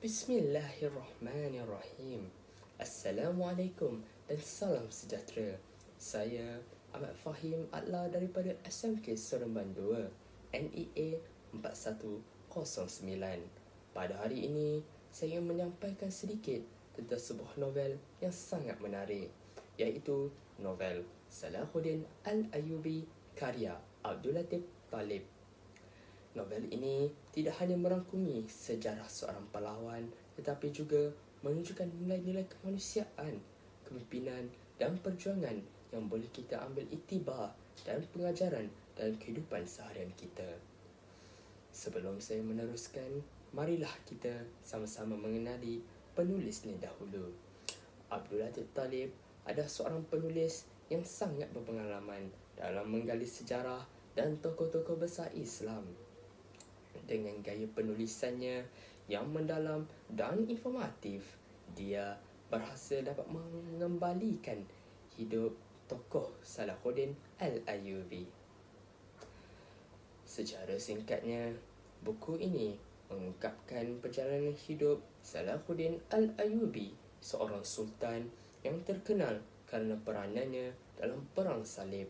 Bismillahirrahmanirrahim. Assalamualaikum dan salam sejahtera. Saya Ahmad Fahim Adla daripada SMK Seremban 2, NEA 4109. Pada hari ini, saya ingin menyampaikan sedikit tentang sebuah novel yang sangat menarik, iaitu novel Salahuddin Al-Ayyubi karya Abdul Latif Talib. Novel ini tidak hanya merangkumi sejarah seorang pahlawan, tetapi juga menunjukkan nilai-nilai kemanusiaan, kepimpinan dan perjuangan yang boleh kita ambil iktibar dan pengajaran dalam kehidupan seharian kita. Sebelum saya meneruskan, marilah kita sama-sama mengenali penulisnya dahulu. Abdul Latif Talib adalah seorang penulis yang sangat berpengalaman dalam menggali sejarah dan tokoh-tokoh besar Islam. Dengan gaya penulisannya yang mendalam dan informatif, dia berhasil dapat mengembalikan hidup tokoh Salahuddin Al-Ayyubi. Secara singkatnya, buku ini mengungkapkan perjalanan hidup Salahuddin Al-Ayyubi, seorang sultan yang terkenal kerana peranannya dalam Perang Salib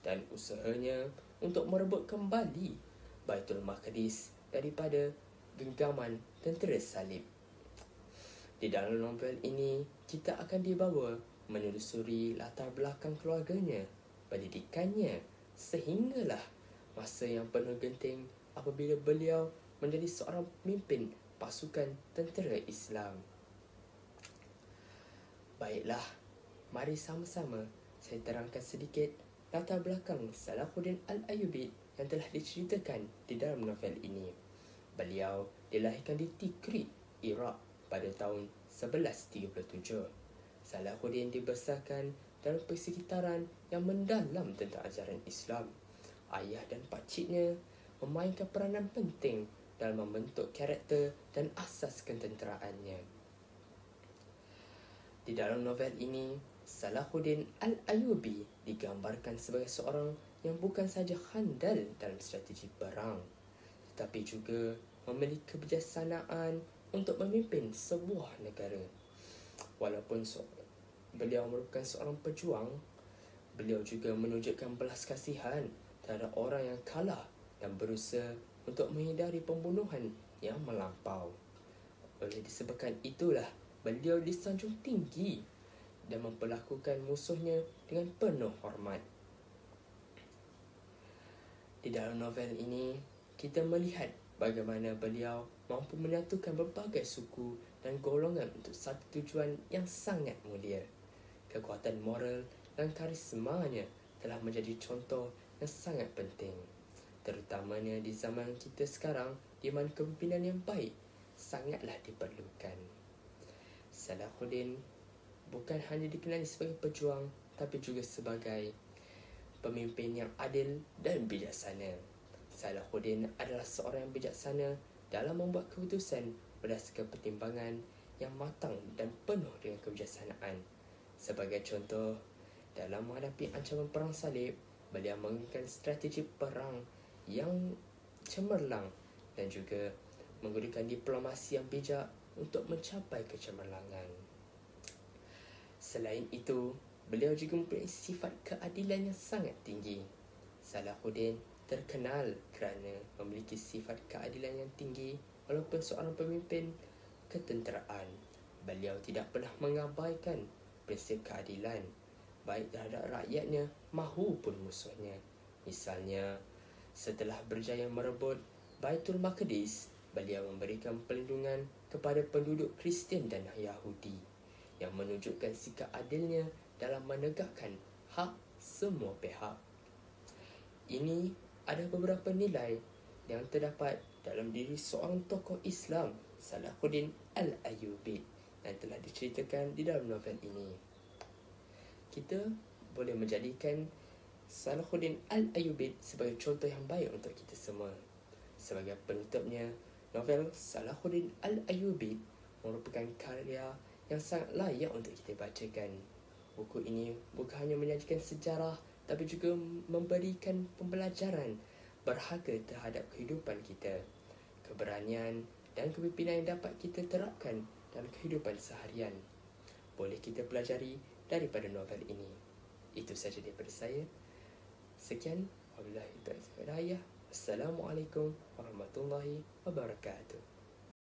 dan usahanya untuk merebut kembali Baitul Maqdis daripada genggaman tentera Salib. Di dalam novel ini, kita akan dibawa menelusuri latar belakang keluarganya, pendidikannya, sehinggalah masa yang penuh genting apabila beliau menjadi seorang pemimpin pasukan tentera Islam. Baiklah, mari sama-sama saya terangkan sedikit latar belakang Salahuddin Al-Ayyubi yang telah diceritakan di dalam novel ini. Beliau dilahirkan di Tikrit, Iraq pada tahun 1137. Salahuddin dibesarkan dalam persekitaran yang mendalam tentang ajaran Islam. Ayah dan pakciknya memainkan peranan penting dalam membentuk karakter dan asas ketenteraannya. Di dalam novel ini, Salahuddin Al-Ayyubi digambarkan sebagai seorang yang bukan sahaja handal dalam strategi perang, tetapi juga memiliki kebijaksanaan untuk memimpin sebuah negara. Walaupun beliau merupakan seorang pejuang, beliau juga menunjukkan belas kasihan terhadap orang yang kalah dan berusaha untuk menghindari pembunuhan yang melampau. Oleh disebabkan itulah, beliau disanjung tinggi dan memperlakukan musuhnya dengan penuh hormat. Di dalam novel ini, kita melihat bagaimana beliau mampu menyatukan berbagai suku dan golongan untuk satu tujuan yang sangat mulia. Kekuatan moral dan karismanya telah menjadi contoh yang sangat penting, terutamanya di zaman kita sekarang di mana kepimpinan yang baik sangatlah diperlukan. Salahuddin bukan hanya dikenali sebagai pejuang, tapi juga sebagai pemimpin yang adil dan bijaksana. Salahuddin adalah seorang yang bijaksana dalam membuat keputusan berdasarkan pertimbangan yang matang dan penuh dengan kebijaksanaan. Sebagai contoh, dalam menghadapi ancaman Perang Salib, beliau menggunakan strategi perang yang cemerlang dan juga menggunakan diplomasi yang bijak untuk mencapai kecemerlangan. Selain itu, beliau juga mempunyai sifat keadilan yang sangat tinggi. Salahuddin terkenal kerana memiliki sifat keadilan yang tinggi walaupun seorang pemimpin ketenteraan. Beliau tidak pernah mengabaikan prinsip keadilan, baik terhadap rakyatnya mahupun musuhnya. Misalnya, setelah berjaya merebut Baitul Maqdis, beliau memberikan perlindungan kepada penduduk Kristian dan Yahudi, yang menunjukkan sikap adilnya dalam menegakkan hak semua pihak. Ini ada beberapa nilai yang terdapat dalam diri seorang tokoh Islam, Salahuddin Al-Ayyubi, yang telah diceritakan di dalam novel ini. Kita boleh menjadikan Salahuddin Al-Ayyubi sebagai contoh yang baik untuk kita semua. Sebagai penutupnya, novel Salahuddin Al-Ayyubi merupakan karya yang sangat layak untuk kita bacakan. Buku ini bukan hanya menyajikan sejarah, tapi juga memberikan pembelajaran berharga terhadap kehidupan kita. Keberanian dan kepimpinan yang dapat kita terapkan dalam kehidupan seharian. Boleh kita pelajari daripada novel ini. Itu sahaja daripada saya. Sekian. Wabillahi taufiq wal hidayah. Assalamualaikum warahmatullahi wabarakatuh.